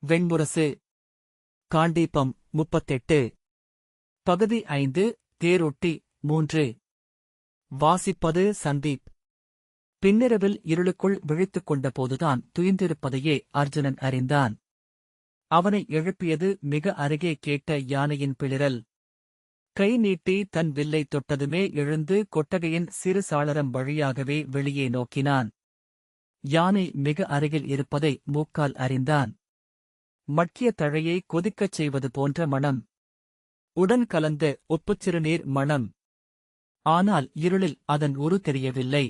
வெண்முரசு. காண்டீபம் 38. பகுதி 5. தேரொட்டி 3. வாசிப்பது சந்தீப். பின்னிரவில் இருளுக்குள் விழித்துக் கொண்டபோதுதான் துயின்றிருப்பதையே அர்ஜுனன் அறிந்தான். அவனை எழுப்பியது மிக அருகே கேட்ட யானையின் பிளிரல். கை நீட்டி தன் வில்லை தொட்டதுமே எழுந்து கொட்டகையின் சிறு சாளரம் வழியாகவே வெளியே நோக்கினான். யானை மிக அருகில் இருப்பதை மூக்கால் அறிந்தான். மட்கிய தழையை கொதிக்கச் செய்வது போன்ற மணம். உடன் கலந்த உப்புச் சிறுநீர் மணம். ஆனால் இருளில் அதன் உரு தெரியவில்லை.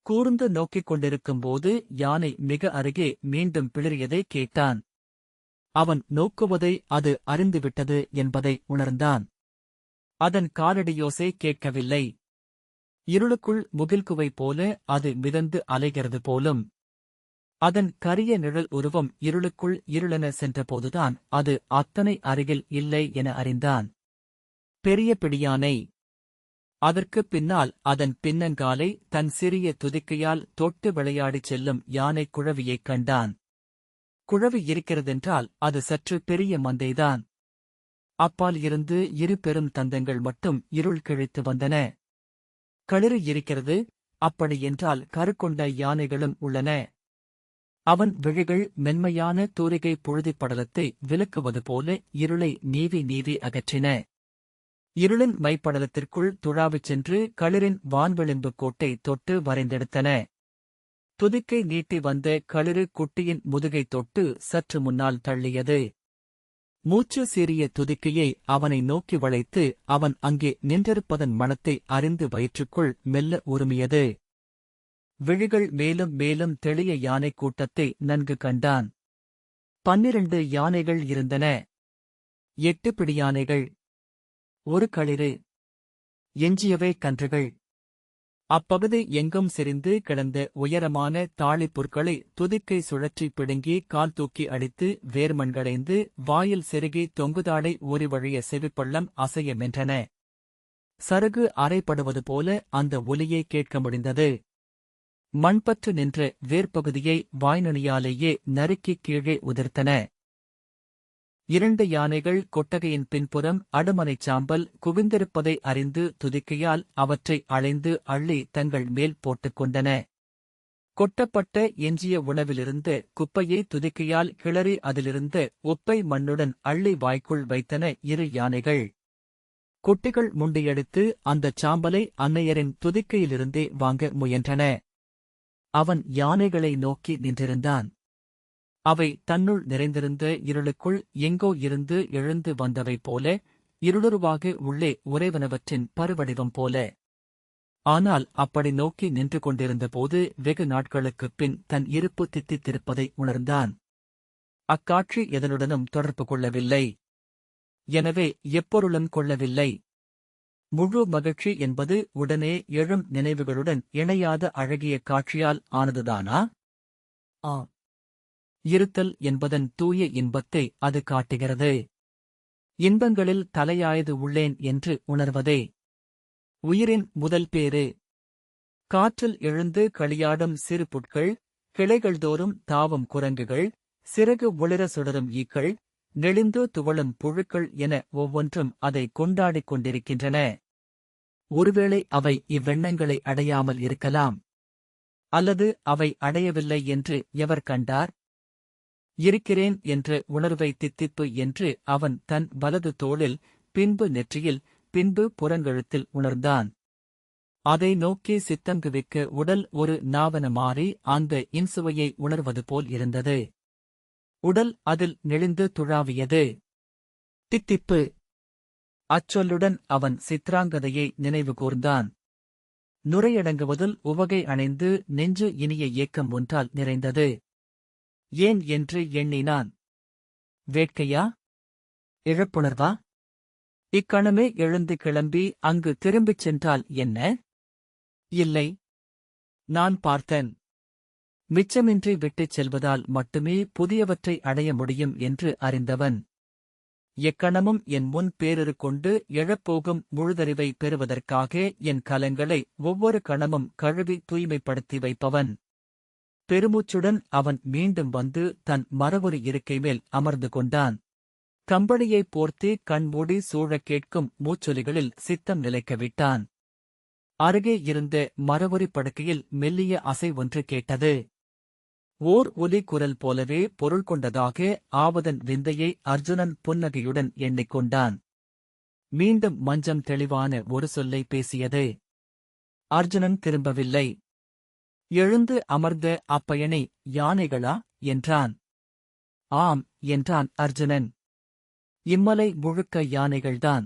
கூர்ந்து நோக்கிக் கொண்டிருக்கும்போது யானை மிக அருகே மீண்டும் பிளிறியதை கேட்டான். அவன் நோக்குவதை அது அறிந்துவிட்டது என்பதை உணர்ந்தான். அதன் காலடியோசை கேட்கவில்லை. இருளுக்குள் முகில்குவை போல அது மிதந்து அலைகிறது போலும். அதன் கரிய நிழல் உருவம் இருளுக்குள் இருளென சென்றபோதுதான் அது அத்தனை அருகில் இல்லை என அறிந்தான். பெரிய பிடியானை. அதற்குப் பின்னால் அதன் பின்னங்காலை தன் சிறிய துதிக்கையால் தொட்டு விளையாடிச் செல்லும் யானை குழவியைக் கண்டான். குழவி இருக்கிறதென்றால் அது சற்று பெரிய மந்தைதான். அப்பால் இருந்து இரு பெரும் தந்தங்கள் மட்டும் இருள் கிழித்து வந்தன. களிறு இருக்கிறது, அப்படியென்றால் கருக்கொண்ட யானைகளும் உள்ளன. அவன் விழிகள் மென்மையான தூரிகை புழுதிப் படலத்தை விலக்குவது போல இருளை நீவி நீவி அகற்றின. இருளின் மைப்படலத்திற்குள் துழாவிச் சென்று களிரின் வான்வெளிம்பு கோட்டை தொட்டு வரைந்தெடுத்தன. துதிக்கை நீட்டி வந்த களிறு குட்டியின் முதுகை தொட்டு சற்று முன்னால் தள்ளியது. மூச்சு சீறிய துதிக்கையை அவனை நோக்கி வளைத்து அவன் அங்கே நின்றிருப்பதன் மணத்தை அறிந்து வயிற்றுக்குள் மெல்ல உருமியது. விழிகள் மேலும் மேலும் தெளிய யானைக் கூட்டத்தை நன்கு கண்டான். 12 யானைகள் இருந்தன. 8 பிடியானைகள். ஒரு களிறு. எஞ்சியவை கன்றுகள். அப்பகுதி எங்கும் செறிந்து கிடந்த உயரமான தாழிப்புற்களை துதிக்கை சுழற்றி பிடுங்கி கால் தூக்கி அடித்து வேர்மண்கடைந்து வாயில் செருகி தொங்குதாடை ஊறிவழிய செவிப்பள்ளம் அசைய மென்றன. சருகு அரைப்படுவது போல அந்த ஒலியை கேட்க முடிந்தது. மண்பற்று நின்ற வேர்ப்பகுதியை வாய்நுனியாலேயே நறுக்கிக் கீழே உதிர்த்தன. 2 யானைகள் கொட்டகையின் பின்புறம் அடுமனைச் சாம்பல் குவிந்திருப்பதை அறிந்து துதிக்கையால் அவற்றை அளைந்து அள்ளி தங்கள் மேல் போட்டுக் கொண்டன. கொட்டப்பட்ட எஞ்சிய உணவிலிருந்த குப்பையை துதிக்கையால் கிளறி அதிலிருந்த உப்பை மண்ணுடன் அள்ளி வாய்க்குள் வைத்தன 2 யானைகள். குட்டிகள் முண்டியடித்து அந்தச் சாம்பலை அன்னையரின் துதிக்கையிலிருந்தே வாங்க முயன்றன. அவன் யானைகளை நோக்கி நின்றிருந்தான். அவை தன்னுள் நிறைந்திருந்த இருளுக்குள் எங்கோ இருந்து எழுந்து வந்தவை போல, இருளுருவாக உள்ளே உறைவனவற்றின் பருவடிவம் போல. ஆனால் அப்படி நோக்கி நின்று கொண்டிருந்தபோது வெகு நாட்களுக்குப் பின் தன் இருப்பு தித்தித்திருப்பதை உணர்ந்தான். அக்காட்சி எதனுடனும் தொடர்பு கொள்ளவில்லை. எனவே எப்பொருளும் கொள்ளவில்லை. முழு மகிழ்ச்சி என்பது உடனே எழும் நினைவுகளுடன் இணையாத அழகிய காட்சியால் ஆனதுதானா? இருத்தல் என்பதன் தூய இன்பத்தை அது காட்டுகிறது. இன்பங்களில் தலையாயது உள்ளேன் என்று உணர்வதே உயிரின் முதல் பேறு. காற்றில் எழுந்து களியாடும் சிறு புட்கள், கிளைகள்தோறும் தாவும் குரங்குகள், சிறகு ஒளிர சுடரும் ஈக்கள், நெளிந்து துவளும் புழுக்கள் என ஒவ்வொன்றும் அதை கொண்டாடிக் கொண்டிருக்கின்றன. ஒருவேளை அவை இவ்வெண்ணங்களை அடையாமல் இருக்கலாம். அல்லது அவை அடையவில்லை என்று எவர் கண்டார்? இருக்கிறேன் என்ற உணர்வை தித்திப்பு என்று அவன் தன் வலது தோளில், பின்பு நெற்றியில், பின்பு புறங்கழுத்தில் உணர்ந்தான். அதை நோக்கி சித்தங்குவிக்க உடல் ஒரு நாவன மாறி அந்த இன்சுவையை உணர்வது போல் இருந்தது. உடல் அதில் நெளிந்து துழாவியது. தித்திப்பு. அச்சொல்லுடன் அவன் சித்ராங்கதையை நினைவு கூர்ந்தான். நுரையடங்குவதில் உவகை அணைந்து நெஞ்சு இனிய ஏக்கம் ஒன்றால் நிறைந்தது. ஏன் என்று எண்ணினான். வேட்கையா? இழப்புணர்வா? இக்கணமே எழுந்து கிளம்பி அங்கு திரும்பிச் சென்றால் என்ன? இல்லை. நான் பார்த்தேன். மிச்சமின்றி விட்டுச் செல்வதால் மட்டுமே புதியவற்றை அடைய முடியும் என்று அறிந்தவன். எக்கணமும் என் முன் பேரிரு கொண்டு எழப்போகும் முழுதறிவை பெறுவதற்காக என் கலங்களை ஒவ்வொரு கணமும் கழுவி தூய்மைப்படுத்தி வைப்பவன். பெருமூச்சுடன் அவன் மீண்டும் வந்து தன் மரவொரு இருக்கை மேல் அமர்ந்து கொண்டான். கம்பளியைப் போர்த்தி கண்மூடி சூழக் கேட்கும் மூச்சொலிகளில் சித்தம் நிலைக்க விட்டான். அருகே இருந்த மரவொரி படுக்கையில் மெல்லிய அசை ஒன்று கேட்டது. ஓர் ஒலி குரல் போலவே பொருள் கொண்டதாக ஆவதன் விந்தையை அர்ஜுனன் புன்னகையுடன் எண்ணிக்கொண்டான். மீண்டும் மஞ்சம் தெளிவான ஒரு சொல்லை பேசியது. அர்ஜுனன் திரும்பவில்லை. எழுந்து அமர்ந்த அப்பயணி, யானைகளா என்றான். ஆம் என்றான் அர்ஜுனன். இம்மலை முழுக்க யானைகள்தான்.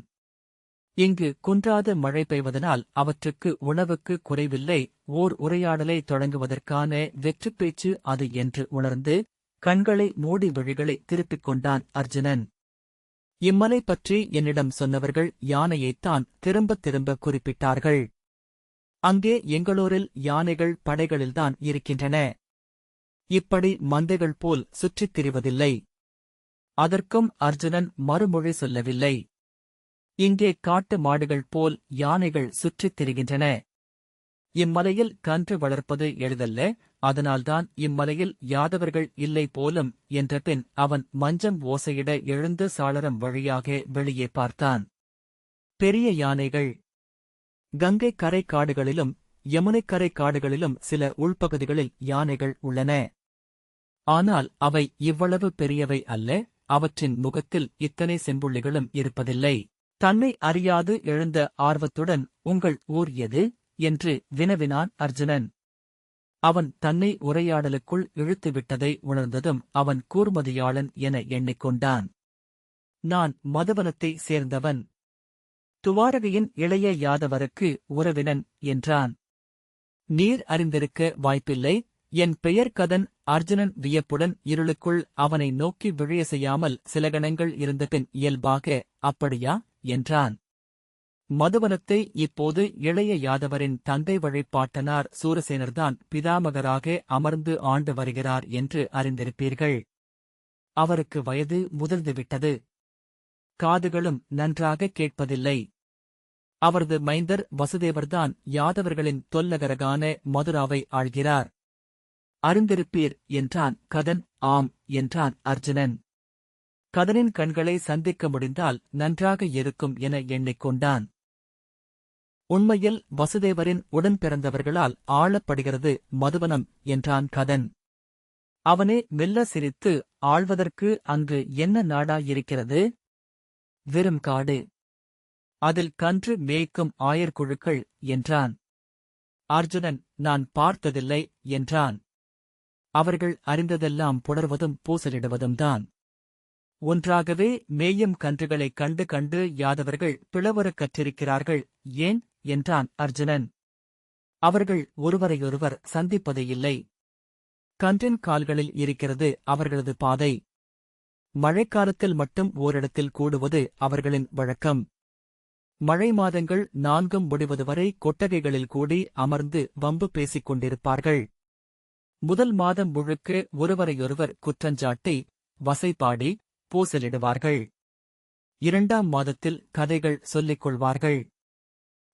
இங்கு குன்றாத மழை பெய்வதனால் அவற்றுக்கு உணவுக்கு குறைவில்லை. ஓர் உரையாடலை தொடங்குவதற்கான வெற்றுப் பேச்சு அது என்று உணர்ந்து கண்களை மூடி விழிகளை திருப்பிக் கொண்டான் அர்ஜுனன். இம்மலை பற்றி என்னிடம் சொன்னவர்கள் யானையைத்தான் திரும்பத் திரும்ப குறிப்பிட்டார்கள். அங்கே எங்களூரில் யானைகள் படைகளில்தான் இருக்கின்றன. இப்படி மந்தைகள் போல் சுற்றித் திரிவதில்லை. அதற்கும் அர்ஜுனன் மறுமொழி சொல்லவில்லை. இங்கே காட்டு மாடுகள் போல் யானைகள் சுற்றித் திரிகின்றன. இம்மலையில் கன்று வளர்ப்பது எளிதல்ல, அதனால்தான் இம்மலையில் யாதவர்கள் இல்லை போலும் என்றபின் அவன் மஞ்சம் ஓசையிட எழுந்து சாளரம் வழியாக வெளியே பார்த்தான். பெரிய யானைகள். கங்கை கரை காடுகளிலும் யமுனைக்கரை காடுகளிலும் சில உள்பகுதிகளில் யானைகள் உள்ளன. ஆனால் அவை இவ்வளவு பெரியவை அல்ல. அவற்றின் முகத்தில் இத்தனை செம்புள்ளிகளும் இருப்பதில்லை. தன்னை அறியாது எழுந்த ஆர்வத்துடன், உங்கள் ஊர் எது என்று வினவினான் அர்ஜுனன். அவன் தன்னை உரையாடலுக்குள் இழுத்துவிட்டதை உணர்ந்ததும் அவன் கூர்மதியாளன் என எண்ணிக்கொண்டான். நான் மதுவனத்தை சேர்ந்தவன். துவாரகையின் இளைய யாதவருக்கு உறவினன் என்றான். நீர் அறிந்திருக்க வாய்ப்பில்லை. என் பெயர் கதன். அர்ஜுனன் வியப்புடன் இருளுக்குள் அவனை நோக்கி விழைய செய்யாமல் சில கணங்கள் இருந்தபின் இயல்பாக, அப்படியா என்றான். மதுவனத்தை இப்போது இளைய யாதவரின் தந்தை வழிபாட்டனார் சூரசேனர்தான் பிதாமகராக அமர்ந்து ஆண்டு வருகிறார் என்று அறிந்திருப்பீர்கள். அவருக்கு வயது முதிர்ந்துவிட்டது. காதுகளும் நன்றாக கேட்பதில்லை. அவரது மைந்தர் வசுதேவர்தான் யாதவர்களின் தொல்லகரகான மதுராவை ஆள்கிறார். அறிந்திருப்பீர் என்றான் கதன். ஆம் என்றான் அர்ஜுனன். கதனின் கண்களை சந்திக்க முடிந்தால் நன்றாக இருக்கும் என எண்ணிக்கொண்டான். உண்மையில் வசுதேவரின் உடன் பிறந்தவர்களால் ஆளப்படுகிறது மதுவனம் என்றான் கதன். அவனே மெல்ல சிரித்து, ஆள்வதற்கு அங்கு என்ன நாடாயிருக்கிறது? வெறும் காடு. அதில் கன்று மேய்க்கும் ஆயர்குழுக்கள் என்றான். அர்ஜுனன், நான் பார்த்ததில்லை என்றான். அவர்கள் அறிந்ததெல்லாம் புணர்வதும் பூசலிடுவதும்தான். ஒன்றாகவே மேயும் கன்றுகளைக் கண்டு கண்டு யாதவர்கள் பிளவுறக் கற்றிருக்கிறார்கள். ஏன் என்றான் அர்ஜுனன். அவர்கள் ஒருவரையொருவர் சந்திப்பதே இல்லை. கன்றின் கால்களில் இருக்கிறது அவர்களது பாதை. மழைக்காலத்தில் மட்டும் ஓரிடத்தில் கூடுவது அவர்களின் வழக்கம். மழை மாதங்கள் 4 முடிவதுவரை கொட்டகைகளில் கூடி அமர்ந்து வம்பு பேசிக் கொண்டிருப்பார்கள். முதல் மாதம் முழுக்க ஒருவரையொருவர் குற்றஞ்சாட்டி வசைபாடி பூசலிடுவார்கள். 2ஆம் மாதத்தில் கதைகள் சொல்லிக் கொள்வார்கள்.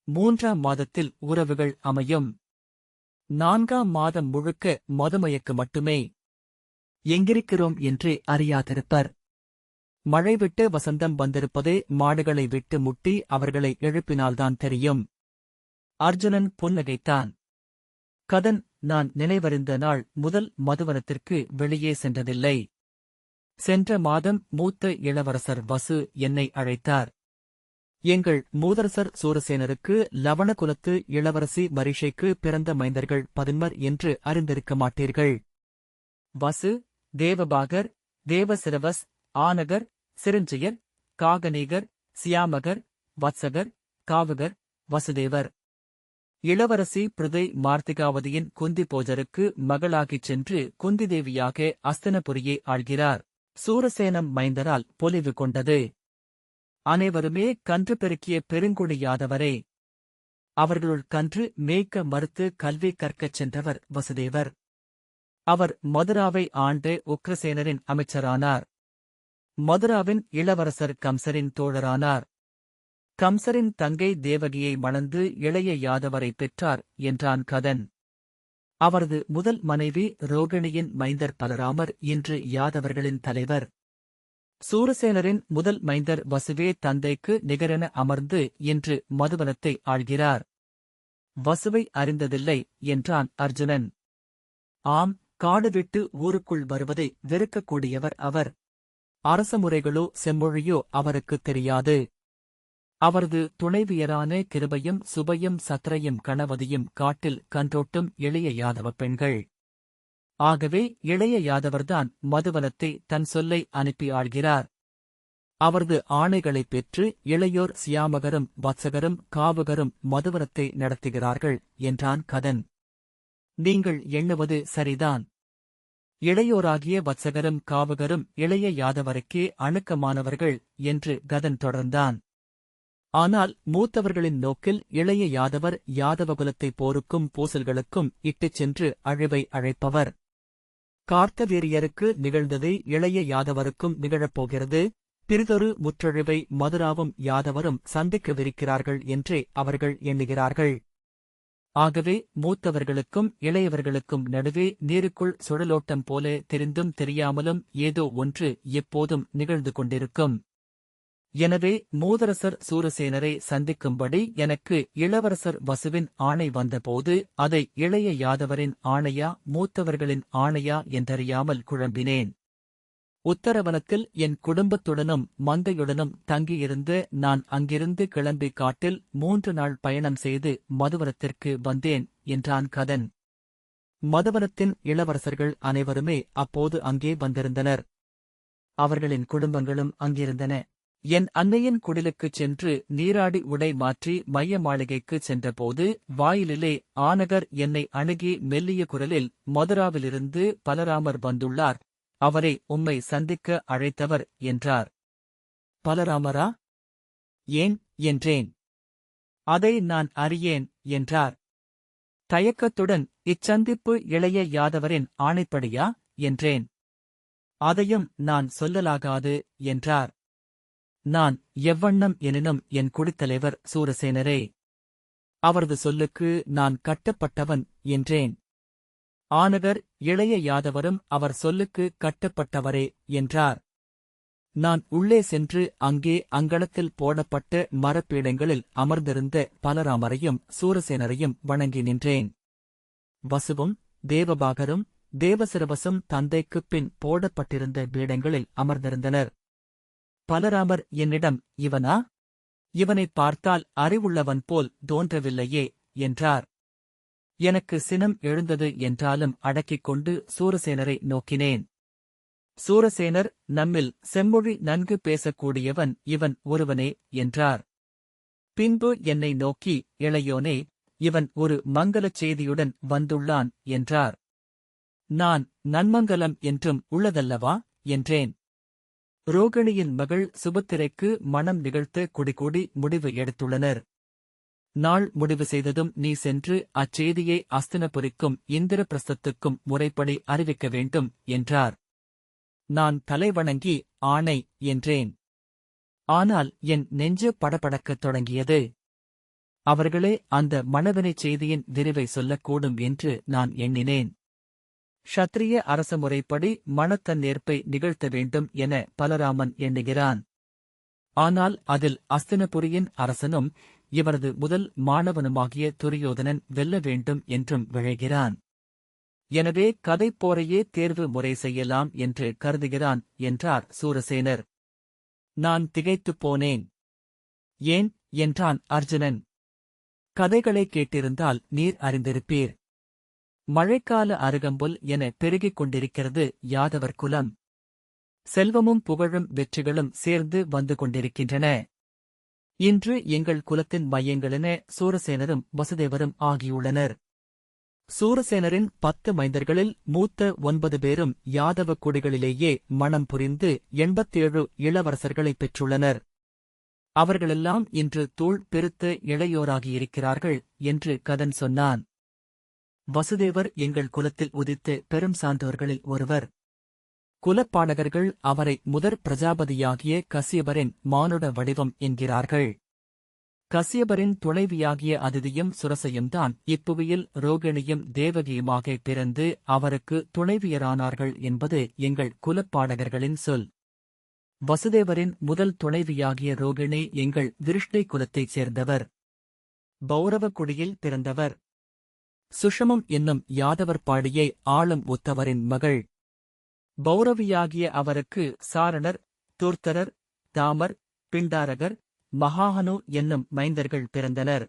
3ஆம் மாதத்தில் உறவுகள் அமையும். 4ஆம் மாதம் முழுக்க மதுமயக்கு மட்டுமே. எங்கிருக்கிறோம் என்றே அறியாதிருப்பர். மழை விட்டு வசந்தம் வந்திருப்பதே மாடுகளை விட்டு முட்டி அவர்களை எழுப்பினால்தான் தெரியும். அர்ஜுனன் புன்னகைத்தான். கதன், நான் நினைவறிந்த நாள் முதல் மதுவனத்திற்கு வெளியே சென்றதில்லை. சென்ற மாதம் மூத்த இளவரசர் வசு என்னை அழைத்தார். எங்கள் மூதரசர் சூரசேனருக்கு லவணகுலத்து இளவரசி மரிஷைக்கு பிறந்த மைந்தர்கள் 11 என்று அறிந்திருக்க மாட்டீர்கள். வசு, தேவபாகர், தேவசிரவஸ், ஆனகர், சிரஞ்சயர், காகநீகர், சியாமகர், வத்சகர், காவுகர், வசுதேவர். இளவரசி பிருதை மார்த்திகாவதியின் குந்தி போஜருக்கு மகளாகிச் சென்று குந்திதேவியாக அஸ்தனபுரியை ஆள்கிறார். சூரசேனம் மைந்தரால் பொலிவு கொண்டது. அனைவருமே கன்று பெருக்கிய பெருங்குடி யாதவரே. அவர்களுள் கன்று மேய்க்க மறுத்து கல்வி கற்கச் சென்றவர் வசுதேவர். அவர் மதுராவை ஆண்டு உக்ரசேனரின் அமைச்சரானார். மதுராவின் இளவரசர் கம்சரின் தோழரானார். கம்சரின் தங்கை தேவகியை மணந்து இளைய யாதவரை பெற்றார் என்றான் கதன். அவரது முதல் மனைவி ரோகிணியின் மைந்தர் பலராமர் இன்று யாதவர்களின் தலைவர். சூரசேனரின் முதல் மைந்தர் வசுவே தந்தைக்கு நிகரென அமர்ந்து இன்று மதுவனத்தை ஆள்கிறார். வசுவை அறிந்ததில்லை என்றான் அர்ஜுனன். ஆம், காடு விட்டு ஊருக்குள் வருவதை வெறுக்கக்கூடியவர் அவர். அரச முறைகளோ செம்மொழியோ அவருக்குத் தெரியாது. அவரது துணைவியரான கிருபையும் சுபையும் சத்ரையும் கணவதியும் காட்டில் கன்றோட்டும் இளைய யாதவ பெண்கள். ஆகவே இளைய யாதவர்தான் மதுவனத்தை தன் சொல்லை அனுப்பி ஆள்கிறார். அவரது ஆணைகளைப் பெற்று இளையோர் சியாமகரும் வத்சகரும் காவுகரும் மதுவனத்தை நடத்துகிறார்கள் என்றான் கதன். நீங்கள் எண்ணுவது சரிதான். இளையோராகிய வத்சகரும் காவுகரும் இளைய யாதவருக்கே அணுக்கமானவர்கள் என்று கதன் தொடர்ந்தான். ஆனால் மூத்தவர்களின் நோக்கில் இளைய யாதவர் யாதவகுலத்தை போருக்கும் பூசல்களுக்கும் இட்டுச் சென்று அழிவை அழைப்பவர். கார்த்தவீரியருக்கு நிகழ்ந்ததை இளைய யாதவருக்கும் நிகழப்போகிறது. பிறிதொரு முற்றழிவை மதுராவும் யாதவரும் சந்திக்கவிருக்கிறார்கள் என்றே அவர்கள் எண்ணுகிறார்கள். ஆகவே மூத்தவர்களுக்கும் இளையவர்களுக்கும் நடுவே நீருக்குள் சுழலோட்டம் போல தெரிந்தும் தெரியாமலும் ஏதோ ஒன்று எப்போதும் நிகழ்ந்து கொண்டிருக்கும். எனவே மூதரசர் சூரசேனரை சந்திக்கும்படி எனக்கு இளவரசர் வசுவின் ஆணை வந்தபோது அதை இளைய யாதவரின் ஆணையா மூத்தவர்களின் ஆணையா என்றறியாமல் குழம்பினேன். உத்தரவனத்தில் என் குடும்பத்துடனும் மந்தையுடனும் தங்கியிருந்து நான் அங்கிருந்து கிளம்பி காட்டில் 3 நாள் பயணம் செய்து மதுவனத்திற்கு வந்தேன் என்றான் கதன். மதுவனத்தின் இளவரசர்கள் அனைவருமே அப்போது அங்கே வந்திருந்தனர். அவர்களின் குடும்பங்களும் அங்கிருந்தன. என் அன்னையின் குடிலுக்குச் சென்று நீராடி உடை மாற்றி மைய மாளிகைக்குச் சென்றபோது வாயிலிலே ஆனகர் என்னை அணுகி மெல்லிய குரலில் மதுராவிலிருந்து பலராமர் வந்துள்ளார், அவரை உம்மை சந்திக்க அழைத்தவர் என்றார். பலராமரா? ஏன் என்றேன். அதை நான் அறியேன் என்றார். தயக்கத்துடன் இச்சந்திப்பு இளைய யாதவரின் ஆணைப்படியா என்றேன். அதையும் நான் சொல்லலாகாது என்றார். நான் எவ்வண்ணம் எனினும் என் குடித்தலைவர் சூரசேனரே. அவரது சொல்லுக்கு நான் கட்டப்பட்டவன் என்றேன். ஆனகர் இளைய யாதவரும் அவர் சொல்லுக்கு கட்டப்பட்டவரே என்றார். நான் உள்ளே சென்று அங்கே அங்களத்தில் போடப்பட்ட மரப்பீடங்களில் அமர்ந்திருந்த பலராமரையும் சூரசேனரையும் வணங்கி நின்றேன். வசுவும் தேவபாகரும் தேவசிரவசும் தந்தைக்குப் பின் போடப்பட்டிருந்த பீடங்களில் அமர்ந்திருந்தனர். பலராமர் என்னிடம், இவனா? இவனைப் பார்த்தால் அறிவுள்ளவன் போல் தோன்றவில்லையே என்றார். எனக்கு சினம் எழுந்தது என்றாலும் அடக்கிக் கொண்டு சூரசேனரை நோக்கினேன். சூரசேனர், நம்மில் செம்மொழி நன்கு பேசக்கூடியவன் இவன் ஒருவனே என்றார். பின்பு என்னை நோக்கி, இளையோனே, இவன் ஒரு மங்கலச் செய்தியுடன் வந்துள்ளான் என்றார். நான் நன்மங்கலம் என்றும் உள்ளதல்லவா என்றேன். ரோகிணியின் மகள் சுபத்திரைக்கு மணம் நிகழ்த்த குடிகூடி முடிவு எடுத்துள்ளனர். நாள் முடிவு செய்ததும் நீ சென்று அச்செய்தியை அஸ்தினபுரிக்கும் இந்திரபிரஸ்தத்துக்கும் முறைப்படி அறிவிக்க வேண்டும் என்றார். நான் தலைவணங்கி ஆணை என்றேன். ஆனால் என் நெஞ்சு படபடக்கத் தொடங்கியது. அவர்களே அந்த மணவினைச் செய்தியின் விரிவை சொல்லக்கூடும் என்று நான் எண்ணினேன். க்ஷத்திரிய அரச முறைப்படி மணத்தன்னேற்பை நிகழ்த்த வேண்டும் என பலராமன் எண்ணுகிறான். ஆனால் அதில் அஸ்தினபுரியின் அரசனும் இவரது முதல் மாணவனுமாகிய துரியோதனன் வெல்ல வேண்டும் என்றும் விழைகிறான். எனவே கதைப்போரையே தேர்வு முறை செய்யலாம் என்று கருதுகிறான் என்றார் சூரசேனர். நான் திகைத்துப் போனேன். ஏன் என்றான் அர்ஜுனன். கதைகளை கேட்டிருந்தால் நீர் அறிந்திருப்பீர். மழைக்கால அருகம்புல் என பெருகிக் கொண்டிருக்கிறது யாதவர் குலம். செல்வமும் புகழும் வெற்றிகளும் சேர்ந்து வந்து கொண்டிருக்கின்றன. இன்று எங்கள் குலத்தின் மையங்களென சூரசேனரும் வசுதேவரும் ஆகியுள்ளனர். சூரசேனரின் 10 மைந்தர்களில் மூத்த 9 பேரும் யாதவ குடிகளிலேயே மணம் புரிந்து 87 இளவரசர்களைப் பெற்றுள்ளனர். அவர்களெல்லாம் இன்று தூள் பெருத்த இளையோராகியிருக்கிறார்கள் என்று கதன் சொன்னான். வசுதேவர் எங்கள் குலத்தில் உதித்த பெரும் சான்றோர்களில் ஒருவர். குலப்பாடகர்கள் அவரை முதற் பிரஜாபதியாகிய கசியபரின் மானுட வடிவம் என்கிறார்கள். கசியபரின் துணைவியாகிய அதிதியும் சுரசையும்தான் இப்புவியில் ரோகிணியும் தேவகியுமாக பிறந்து அவருக்கு துணைவியரானார்கள் என்பது எங்கள் குலப்பாடகர்களின் சொல். வசுதேவரின் முதல் துணைவியாகிய ரோகிணி எங்கள் விருஷ்ணை குலத்தைச் சேர்ந்தவர். பௌரவ குடியில் பிறந்தவர். சுஷமம் என்னும் யாதவர் பாடியை ஆளும் உத்தவரின் மகள். பௌரவியாகிய அவருக்கு சாரணர், தூர்த்தரர், தாமர், பிண்டாரகர், மகாஹனு என்னும் மைந்தர்கள் பிறந்தனர்.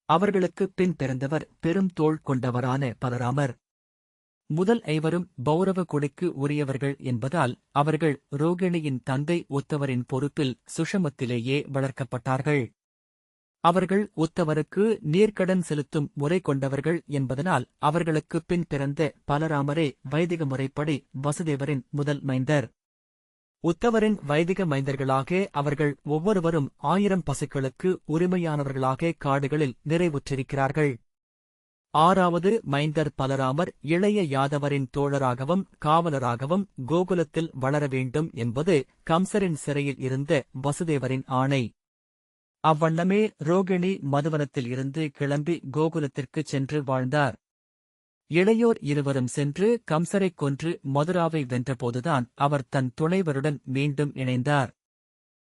அவர்களுக்குப் பின் பிறந்தவர் பெரும் தோள் கொண்டவரான பலராமர். முதல் ஐவரும் பௌரவ குடிக்கு உரியவர்கள் என்பதால் அவர்கள் ரோகிணியின் தந்தை உத்தவரின் பொறுப்பில் சுஷமத்திலேயே வளர்க்கப்பட்டார்கள். அவர்கள் உத்தவருக்கு நீர்க்கடன் செலுத்தும் முறை கொண்டவர்கள் என்பதனால் அவர்களுக்குப் பின் பிறந்த பலராமரே வைதிக முறைப்படி வசுதேவரின் முதல் மைந்தர். உத்தவரின் வைதிக மைந்தர்களாக அவர்கள் ஒவ்வொருவரும் 1000 பசுக்களுக்கு உரிமையானவர்களாக காடுகளில் நிறைவுற்றிருக்கிறார்கள். 6வது மைந்தர் பலராமர் இளைய யாதவரின் தோழராகவும் காவலராகவும் கோகுலத்தில் வளர வேண்டும் என்பது கம்சரின் சிறையில் இருந்த வசுதேவரின் ஆணை. அவ்வண்ணமே ரோகிணி மதுவனத்தில் இருந்து கிளம்பி கோகுலத்திற்குச் சென்று வாழ்ந்தார். இளையோர் இருவரும் சென்று கம்சரைக் கொன்று மதுராவை வென்றபோதுதான் அவர் தன் துணைவருடன் மீண்டும் இணைந்தார்.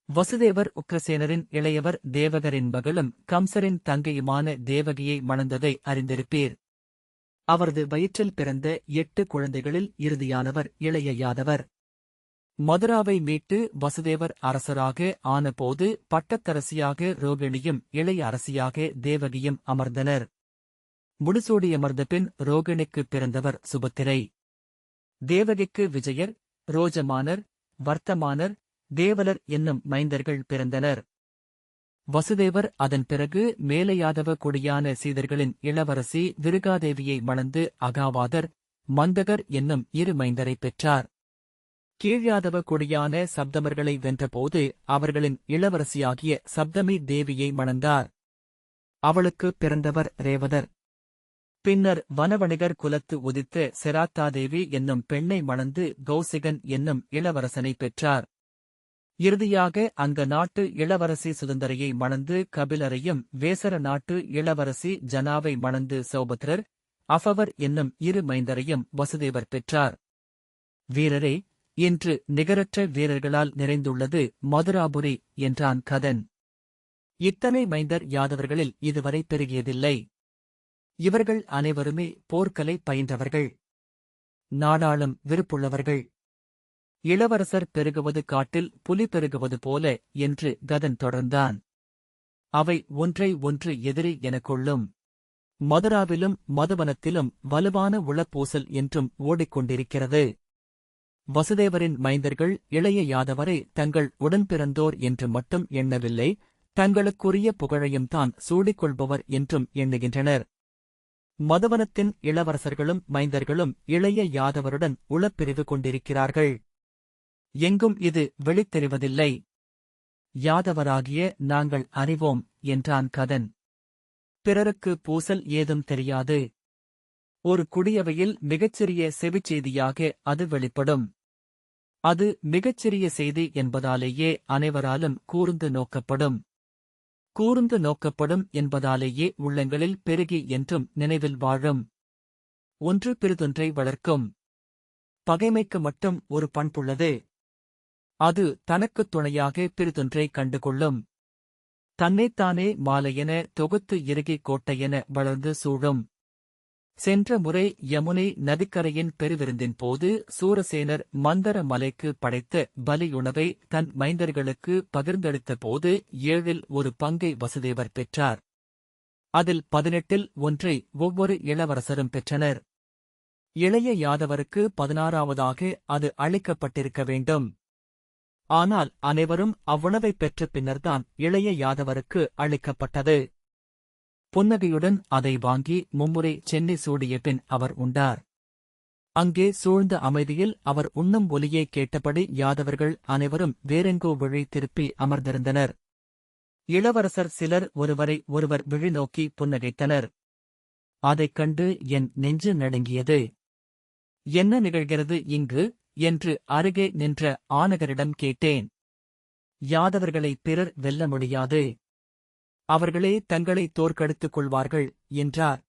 வசுதேவர் உக்கிரசேனரின் இளையவர் தேவகரின் மகளும் கம்சரின் தங்கையுமான தேவகியை மணந்ததை அறிந்திருப்பீர். அவரது வயிற்றில் பிறந்த 8 குழந்தைகளில் இறுதியானவர் இளைய யாதவர். மதுராவை மீட்டு வசுதேவர் அரசராக ஆனபோது பட்டத்தரசியாக ரோகிணியும் இளைய அரசியாக தேவகியும் அமர்ந்தனர். முடிசூடியமர்ந்த பின் ரோகிணிக்குப் பிறந்தவர் சுபத்திரை. தேவகிக்கு விஜயர், ரோஜமானர், வர்த்தமானர், தேவலர் என்னும் மைந்தர்கள் பிறந்தனர். வசுதேவர் அதன் பிறகு மேலையாதவ கொடியான சீதர்களின் இளவரசி விருகாதேவியை மணந்து அகாவாதர், மந்தகர் என்னும் 2 மைந்தரைப் பெற்றார். கீழ்யாதவ கொடியான சப்தமர்களை வென்றபோது அவர்களின் இளவரசியாகிய சப்தமி தேவியை மணந்தார். அவளுக்குப் பிறந்தவர் ரேவதர். பின்னர் வனவணிகர் குலத்து உதித்த செராத்தாதேவி என்னும் பெண்ணை மணந்து கௌசிகன் என்னும் இளவரசனை பெற்றார். இறுதியாக அங்க நாட்டு இளவரசி சுதந்தரையை மணந்து கபிலரையும் வேசர நாட்டு இளவரசி ஜனாவை மணந்து சௌபத்ரர், அஃபவர் என்னும் 2 மைந்தரையும் வசுதேவர் பெற்றார். வீரரே, இன்று நிகரற்ற வீரர்களால் நிறைந்துள்ளது மதுராபுரி என்றான் கதன். இத்தனை மைந்தர் யாதவர்களில் இதுவரை பெருகியதில்லை. இவர்கள் அனைவருமே போர்க்கலை பயின்றவர்கள், நாடாளும் விருப்புள்ளவர்கள். இளவரசர் பெருகுவது காட்டில் புலி பெருகுவது போல என்று கதன் தொடர்ந்தான். அவை ஒன்றை ஒன்று எதிரி எனக் கொள்ளும். மதுராவிலும் மதுவனத்திலும் வலுவான உளப்பூசல் என்றும் ஓடிக்கொண்டிருக்கிறது. வசுதேவரின் மைந்தர்கள் இளைய யாதவரை தங்கள் உடன்பிறந்தோர் என்று மட்டும் எண்ணவில்லை, தங்களுக்குரிய புகழையும் தான் சூடிக்கொள்பவர் என்றும் எண்ணுகின்றனர். மதுவனத்தின் இளவரசர்களும் மைந்தர்களும் இளைய யாதவருடன் உளப்பிரிவு கொண்டிருக்கிறார்கள். எங்கும் இது வெளித்தெரிவதில்லை. யாதவராகிய நாங்கள் அறிவோம் என்றான் கதன். பிறருக்கு பூசல் ஏதும் தெரியாது. ஒரு குடியவையில் மிகச்சிறிய செவிச்செய்தியாக அது வெளிப்படும். அது மிகச்சிறிய செய்தி என்பதாலேயே அனைவராலும் கூர்ந்து நோக்கப்படும். கூர்ந்து நோக்கப்படும் என்பதாலேயே உள்ளங்களில் பெருகி என்றும் நினைவில் வாழும். ஒன்று பிறிதொன்றை வளர்க்கும். பகைமைக்கு மட்டும் ஒரு பண்புள்ளது. அது தனக்குத் துணையாக பிறிதொன்றை கண்டுகொள்ளும். தன்னைத்தானே மாலையென தொகுத்து இறுகி கோட்டையென வளர்ந்து சூழும். சென்ற முறை யமுனை நதிக்கரையின் பெருவிருந்தின் போது சூரசேனர் மந்தர மலைக்கு படைத்த பலியுணவை தன் மைந்தர்களுக்கு பகிர்ந்தளித்த போது 7இல் ஒரு பங்கை வசுதேவர் பெற்றார். அதில் 18இல் ஒன்றை ஒவ்வொரு இளவரசரும் பெற்றனர். இளைய யாதவருக்கு 16வதாக அது அளிக்கப்பட்டிருக்க வேண்டும். ஆனால் அனைவரும் அவ்வுணவைப் பெற்ற பின்னர்தான் இளைய யாதவருக்கு அளிக்கப்பட்டது. புன்னகையுடன் அதை வாங்கி மும்முறை சென்னி சூடிய பின் அவர் உண்டார். அங்கே சூழ்ந்த அமைதியில் அவர் உண்ணும் ஒலியை கேட்டபடி யாதவர்கள் அனைவரும் வேறெங்கோ விழி திருப்பி அமர்ந்திருந்தனர். இளவரசர் சிலர் ஒருவரை ஒருவர் விழிநோக்கி புன்னகைத்தனர். அதைக் கண்டு என் நெஞ்சு நடுங்கியது. என்ன நிகழ்கிறது இங்கு என்று அருகே நின்ற ஆனகரிடம் கேட்டேன். யாதவர்களை பிறர் வெல்ல முடியாது. அவர்களே தங்களை தோற்கடித்துக் கொள்வார்கள் என்றார்.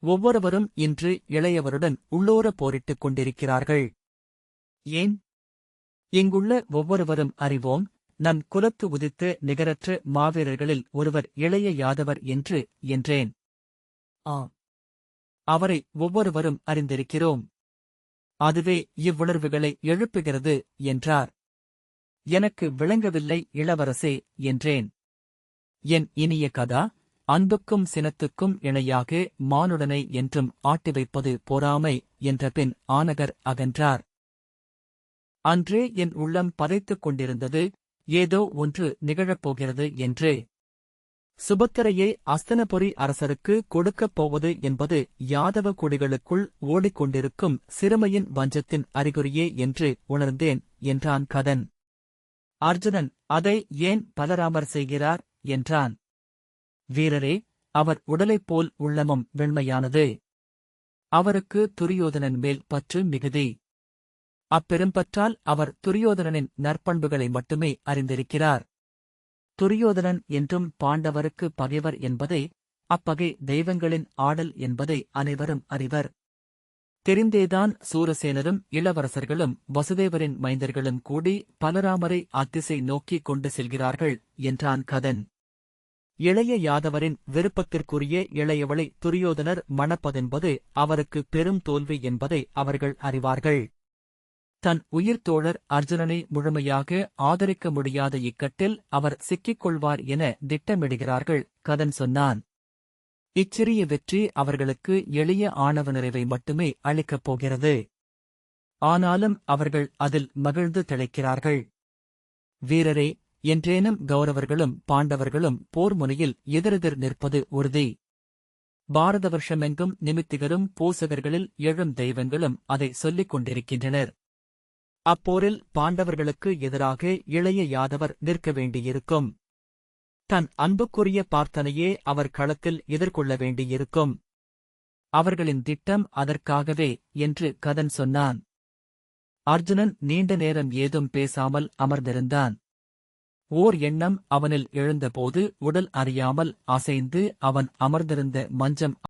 ஒவ்வொருவரும் இன்று இளையவருடன் உள்ளோர போரிட்டுக் கொண்டிருக்கிறார்கள். ஏன்? இங்குள்ள ஒவ்வொருவரும் அறிவோம், நம் குலத்து உதித்த நிகரற்ற மாவீரர்களில் ஒருவர் இளைய யாதவர் என்றேன். அவரை ஒவ்வொருவரும் அறிந்திருக்கிறோம். அதுவே இவ்வுணர்வுகளை எழுப்புகிறது என்றார். எனக்கு விளங்கவில்லை இளவரசே என்றேன். என் இனிய கதா, அன்புக்கும் சினத்துக்கும் இணையாக மானுடனை என்றும் ஆட்டி வைப்பது பொறாமை என்ற பின் ஆனகர் அகன்றார். அன்றே என் உள்ளம் பதைத்துக் கொண்டிருந்தது, ஏதோ ஒன்று நிகழப்போகிறது என்று. சுபத்திரையை அஸ்தனபுரி அரசருக்கு கொடுக்கப் போவது என்பது யாதவ குடிகளுக்குள் ஓடிக்கொண்டிருக்கும் சிறுமையின் வஞ்சத்தின் அறிகுறியே என்று உணர்ந்தேன் என்றான் கதன். அர்ஜுனன், அதை ஏன் பலராமர் செய்கிறார் என்றான். வீரரே, அவர் உடலைப் போல் உள்ளமும் வெண்மையானது. அவருக்கு துரியோதனன் மேல் பற்று மிகுதி. அப்பெரும்பற்றால் அவர் துரியோதனனின் நற்பண்புகளை மட்டுமே அறிந்திருக்கிறார். துரியோதனன் என்றும் பாண்டவருக்கு பகைவர் என்பதை, அப்பகை தெய்வங்களின் ஆடல் என்பதை அனைவரும் அறிவர். தெரிந்தேதான் சூரசேனரும் இளவரசர்களும் வசுதேவரின் மைந்தர்களும் கூடி பலராமரை அத்திசை நோக்கிக் கொண்டு செல்கிறார்கள் என்றான் கதன். இளைய யாதவரின் விருப்பத்திற்குரிய இளையவளை துரியோதனர் மணப்பதென்பது அவருக்கு பெரும் தோல்வி என்பதை அவர்கள் அறிவார்கள். தன் உயிர்த்தோழர் அர்ஜுனனை முழுமையாக ஆதரிக்க முடியாத இக்கட்டில் அவர் சிக்கிக் கொள்வார் என திட்டமிடுகிறார்கள் கதன் சொன்னான். இச்சிறிய வெற்றி அவர்களுக்கு எளிய ஆணவ நிறைவை மட்டுமே அளிக்கப் போகிறது. ஆனாலும் அவர்கள் அதில் மகிழ்ந்து திளைக்கிறார்கள். வீரரே, என்றேனும் கௌரவர்களும் பாண்டவர்களும் போர் முனையில் எதிரெதிர் நிற்பது உறுதி. பாரத வருஷமெங்கும் நிமித்திகரும் பூசகர்களில் எழும் தெய்வங்களும் அதை சொல்லிக் கொண்டிருக்கின்றனர். அப்போரில் பாண்டவர்களுக்கு எதிராக இளைய யாதவர் நிற்க வேண்டியிருக்கும். தன் அன்புக்குரிய பார்த்தனையே அவர் களத்தில் எதிர்கொள்ள வேண்டியிருக்கும். அவர்களின் திட்டம் அதற்காகவே என்று கதன் சொன்னான். அர்ஜுனன் நீண்ட நேரம் ஏதும் பேசாமல் அமர்ந்திருந்தான். ஓர் எண்ணம் அவனில் எழுந்தபோது உடல் அறியாமல் அசைந்து அவன் அமர்ந்திருந்த மஞ்சம்